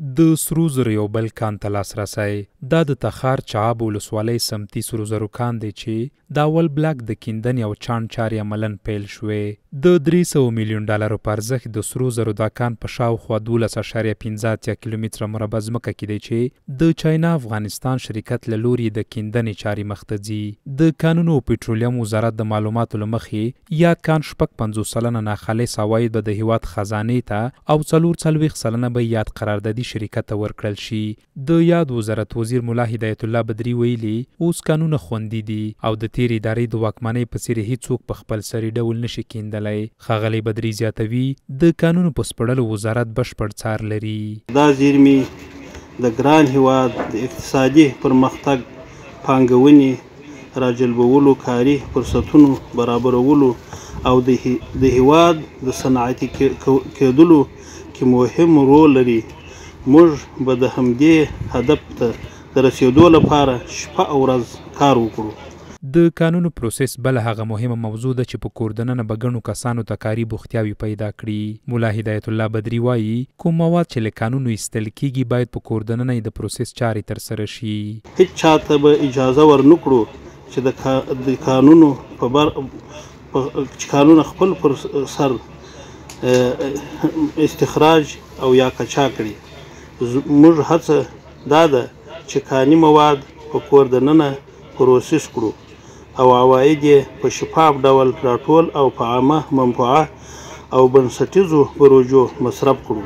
د سرو زرو یو بل کان ته لاسرسی دا د تخار چاب ولسوالۍ سمتي سرو زرو کان دی چې د اول بلاک د کیندنې او چاڼ چارې عملاً پیل شوې د 300 میلیون ډالرو په ارزښت د سرو زرو دا کان په شاوخوا 12.15 کیلومتره مربع ځمکه کې دی چې د چاینا افغانستان شرکت له لوري د کیندنې چارې مخته ځي د کانونو او پټرولیم وزارت د معلوماتو له مخې یاد کان 50 سلنه ناخالص عواید به د هیواد خزانې ته او 40 سلنه به یاد قراردادي شرکت ته ورکړل شي د یاد وزارت وزیر مولا هدایت الله بدري ویلي اوس قانون خوندي دي او د تیر ادارې د واکمنۍ په څیر هیڅوک په خپل سری ډول نشي کیندلای ښاغلی بدري زیاتوي د قانون په سپړلو وزارت بشپړ څار لري دا زیرمې د ګران هیواد د اقتصادي پرمختګ پانګونې راجلبولو کاري فرصتونو برابرولو او د هیواد د صنعتي کېدلو کې مهم رول لري موږ به د همدې هدف ته د رسیدو لپاره شپه او ورځ کار وکړو د قانونو پروسس بل هغه مهمه موضوع ده چې په کور دننه به ګڼو کسانو ته کاري بوختیاوي پیدا کړي مولا هدایت الله بدري وایي کوم مواد چې له قانونو ایستل کیږي باید په کور دننه د پروسس چارې ترسره شي هیڅ چاته به اجازه ورنکړو چې د قانونو چې قانون خپل پر سر استخراج او یا کچا کړي موږ هڅه دا ده چې کاني مواد په کور دننه پروسس کړو او عواید یې په شفاف ډول راټول او په عامه منفعه او بنسټیزو پروژو مصرف کړو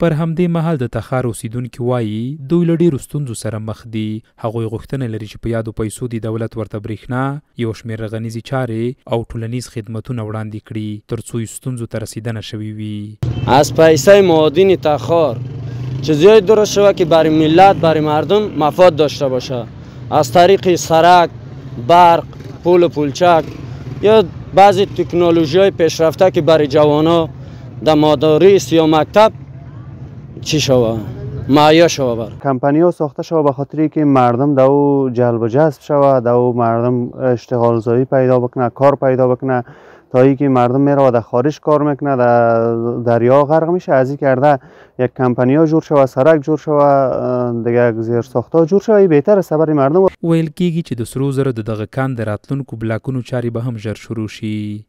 پر همدې مهال د تخار اوسیدونکي وایي دوی له ډېرو ستونزو سره مخ دي هغوی غوښتنه لري چې په یادو پیسو د دولت ورته برېښنا یو شمېر رغنیزې چارې او ټولنیز خدمتونه وړاندې کړي تر څو ستونزو ته رسیدنه شوې وي از پیسه معادن تخار چیزی درست شود که برای ملت برای مردم مفاد داشته باشه از طریق سرک برق پول پولچک یا بعضی تکنولوژی های پیشرفته که برای جوانا در مدارس یا مکتب چی شود معیا شود بر کمپانی ها ساخته شود به خاطری که مردم دو جلب و جذب شود دو مردم اشتغال زایی پیدا بکنه کار پیدا بکنه تا ای که مردم میره در خارج کار میکنه در دریا غرق میشه از این کرده یک کمپانی ها جور شود سرک جور شود دیگه زیر ساخته جور شود بهتره برای مردم ویل کیږي چې د سرو زرو د دغه کان د راتلونکو بلاکونو چارې به هم ژر شروع شي